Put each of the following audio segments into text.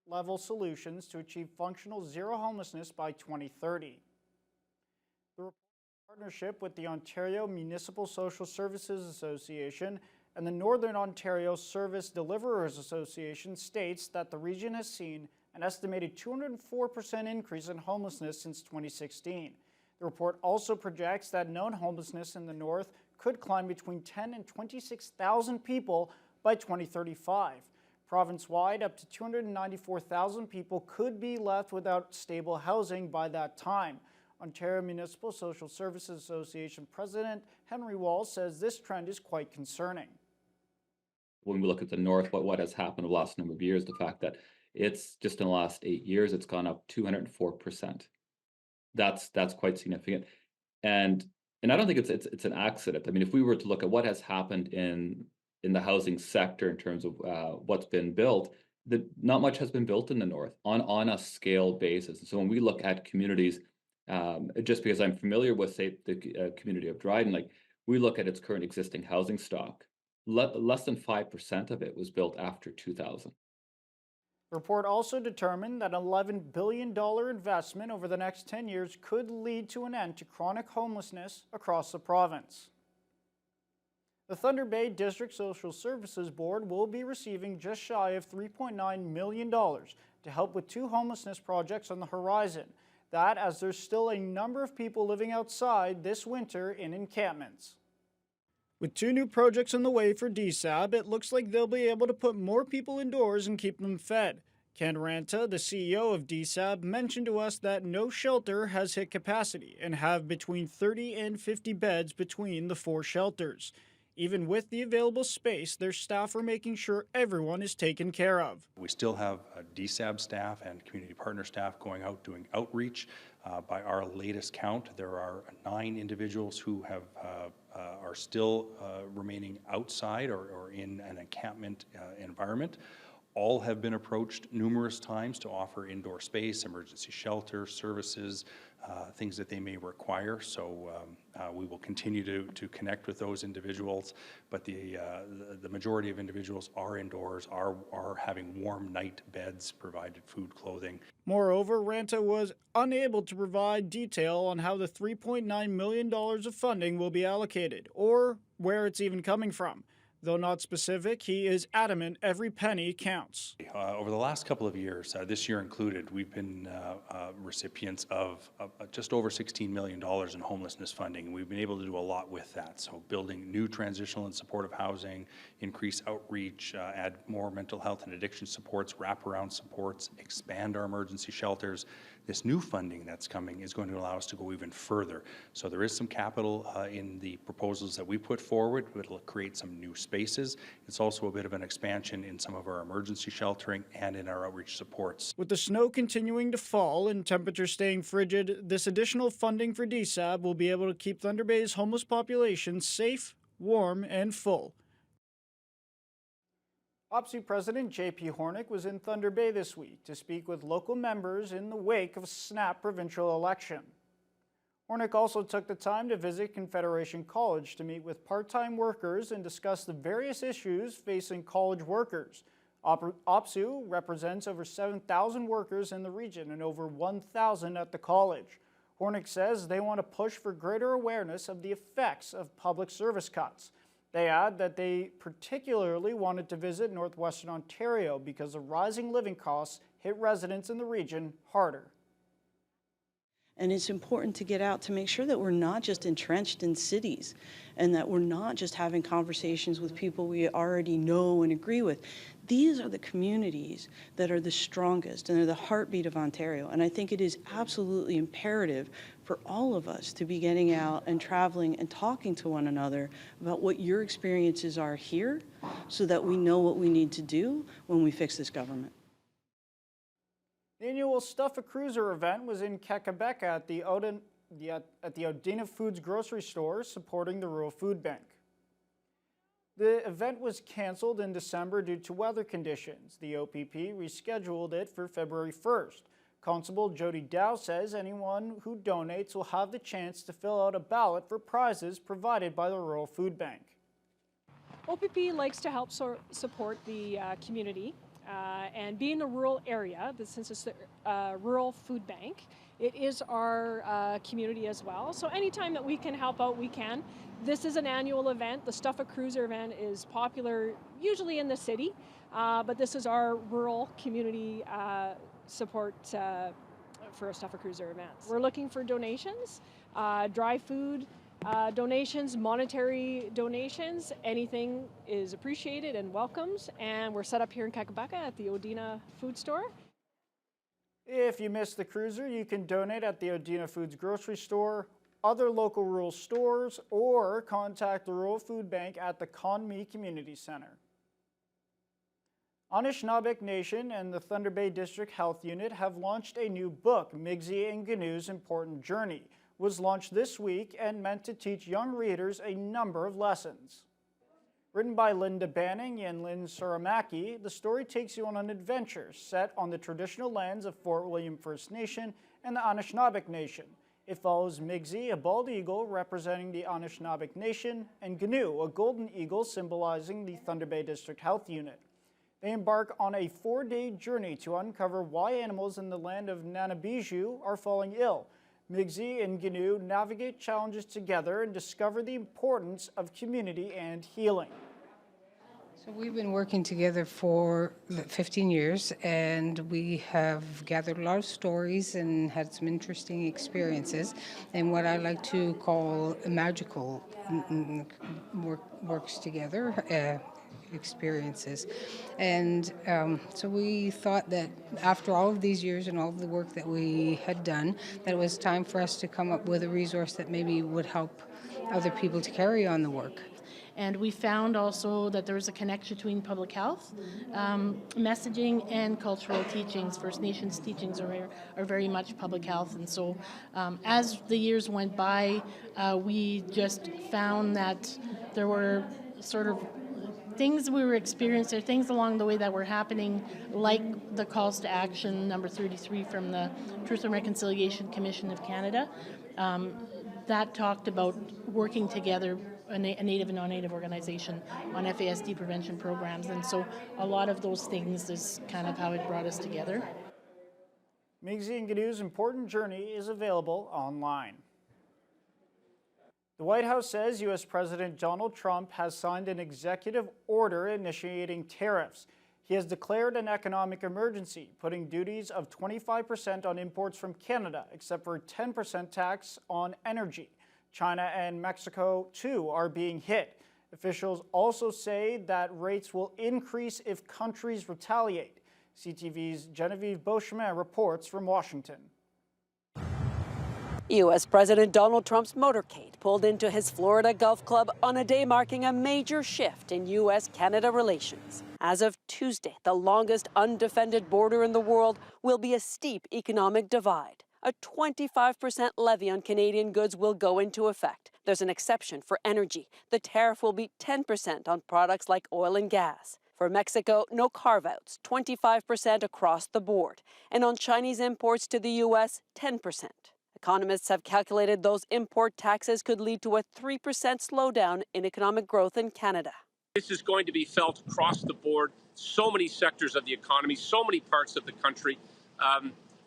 level solutions to achieve functional zero homelessness by 2030. The report, in partnership with the Ontario Municipal Social Services Association and the Northern Ontario Service Deliverers Association, states that the region has seen an estimated 204% increase in homelessness since 2016. The report also projects that known homelessness in the north could climb between 10 and 26,000 people by 2035. Province-wide, up to 294,000 people could be left without stable housing by that time. Ontario Municipal Social Services Association President Henry Wall says this trend is quite concerning. When we look at the north, what has happened over the last number of years, the fact that it's just in the last 8 years, it's gone up 204%. That's quite significant. And I don't think it's an accident. I mean, if we were to look at what has happened in the housing sector in terms of what's been built, not much has been built in the north on a scale basis. And so when we look at communities, just because I'm familiar with, say, the community of Dryden, like we look at its current existing housing stock, less than 5% of it was built after 2000. The report also determined that an $11 billion investment over the next 10 years could lead to an end to chronic homelessness across the province. The Thunder Bay District Social Services Board will be receiving just shy of $3.9 million to help with 2 homelessness projects on the horizon. That as there's still a number of people living outside this winter in encampments. With 2 new projects on the way for DSAB, it looks like they'll be able to put more people indoors and keep them fed. Ken Ranta, the CEO of DSAB, mentioned to us that no shelter has hit capacity and have between 30 and 50 beds between the 4 shelters. Even with the available space, their staff are making sure everyone is taken care of. We still have DSAB staff and community partner staff going out doing outreach. By our latest count, there are 9 individuals who are still remaining outside or in an encampment environment. All have been approached numerous times to offer indoor space, emergency shelter, services, things that they may require. So we will continue to connect with those individuals, but the majority of individuals are indoors, are having warm night beds, provided food, clothing. Moreover, Ranta was unable to provide detail on how the $3.9 million of funding will be allocated or where it's even coming from. Though not specific, he is adamant every penny counts. Over the last couple of years, this year included, we've been recipients of just over $16 million in homelessness funding. We've been able to do a lot with that. So building new transitional and supportive housing, increase outreach, add more mental health and addiction supports, wraparound supports, expand our emergency shelters. This new funding that's coming is going to allow us to go even further. So there is some capital in the proposals that we put forward. It'll create some new spaces. It's also a bit of an expansion in some of our emergency sheltering and in our outreach supports. With the snow continuing to fall and temperatures staying frigid, this additional funding for DSAB will be able to keep Thunder Bay's homeless population safe, warm, and full. OPSEU President J.P. Hornick was in Thunder Bay this week to speak with local members in the wake of a snap provincial election. Hornick also took the time to visit Confederation College to meet with part-time workers and discuss the various issues facing college workers. OPSEU represents over 7,000 workers in the region and over 1,000 at the college. Hornick says they want to push for greater awareness of the effects of public service cuts. They add that they particularly wanted to visit Northwestern Ontario because the rising living costs hit residents in the region harder. And it's important to get out to make sure that we're not just entrenched in cities and that we're not just having conversations with people we already know and agree with. These are the communities that are the strongest and are the heartbeat of Ontario. And I think it is absolutely imperative for all of us to be getting out and traveling and talking to one another about what your experiences are here so that we know what we need to do when we fix this government. The annual Stuff a Cruiser event was in Quebec at the Odina Foods grocery store supporting the Rural Food Bank. The event was canceled in December due to weather conditions. The OPP rescheduled it for February 1st. Constable Jody Dow says anyone who donates will have the chance to fill out a ballot for prizes provided by the Rural Food Bank. OPP likes to help support the community. And being a rural area, since it's a rural food bank, it is our community as well. So anytime that we can help out, we can. This is an annual event. The Stuff a Cruiser event is popular usually in the city, but this is our rural community support for a Stuff a Cruiser event. We're looking for donations, dry food donations, monetary donations. Anything is appreciated and welcomes. And we're set up here in Kakabaka at the Odina Food Store. If you missed the cruiser, you can donate at the Odina Foods grocery store, other local rural stores, or contact the Rural Food Bank at the Conmee Community Center. Anishinaabe Nation and the Thunder Bay District Health Unit have launched a new book, Miigsi and Ganu's Important Journey. It was launched this week and meant to teach young readers a number of lessons. Written by Linda Banning and Lynn Suramaki, the story takes you on an adventure set on the traditional lands of Fort William First Nation and the Anishinaabe Nation. It follows Miigsi, a bald eagle representing the Anishinaabe Nation, and Ganu, a golden eagle symbolizing the Thunder Bay District Health Unit. They embark on a 4-day journey to uncover why animals in the land of Nanabiju are falling ill. Miigsi and Ganu navigate challenges together and discover the importance of community and healing. So we've been working together for 15 years, and we have gathered a lot of stories and had some interesting experiences, and what I like to call magical works together. Experiences. And so we thought that after all of these years and all of the work that we had done, that it was time for us to come up with a resource that maybe would help other people to carry on the work. And we found also that there was a connection between public health, messaging, and cultural teachings. First Nations teachings are very much public health. And so as the years went by, we just found that there were sort of things we were experiencing, things along the way that were happening, like the calls to action number 33 from the Truth and Reconciliation Commission of Canada, that talked about working together, a Native and non-Native organization, on FASD prevention programs. And so a lot of those things is kind of how it brought us together. Miigsi and Ganu's Important Journey is available online. The White House says U.S. President Donald Trump has signed an executive order initiating tariffs. He has declared an economic emergency, putting duties of 25% on imports from Canada, except for a 10% tax on energy. China and Mexico, too, are being hit. Officials also say that rates will increase if countries retaliate. CTV's Genevieve Beauchemin reports from Washington. U.S. President Donald Trump's motorcade pulled into his Florida Golf Club on a day marking a major shift in U.S.-Canada relations. As of Tuesday, the longest undefended border in the world will be a steep economic divide. A 25% levy on Canadian goods will go into effect. There's an exception for energy. The tariff will be 10% on products like oil and gas. For Mexico, no carve-outs, 25% across the board. And on Chinese imports to the U.S., 10%. Economists have calculated those import taxes could lead to a 3% slowdown in economic growth in Canada. This is going to be felt across the board, so many sectors of the economy, so many parts of the country,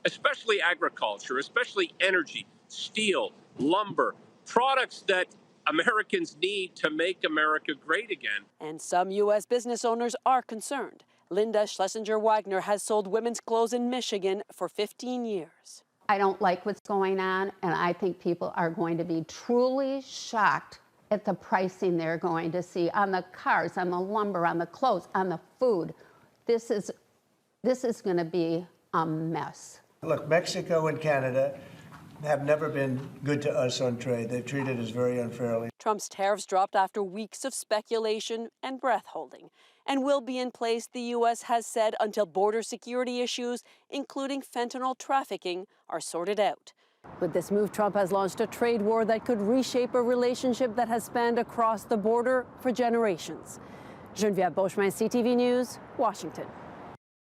especially agriculture, especially energy, steel, lumber, products that Americans need to make America great again. And some U.S. business owners are concerned. Linda Schlesinger-Wagner has sold women's clothes in Michigan for 15 years. I don't like what's going on, and I think people are going to be truly shocked at the pricing they're going to see on the cars, on the lumber, on the clothes, on the food. This is going to be a mess. Look, Mexico and Canada have never been good to us on trade. They've treated us very unfairly. Trump's tariffs dropped after weeks of speculation and breath-holding, and will be in place, the U.S. has said, until border security issues, including fentanyl trafficking, are sorted out. With this move, Trump has launched a trade war that could reshape a relationship that has spanned across the border for generations. Genevieve Beauchemin, CTV News, Washington.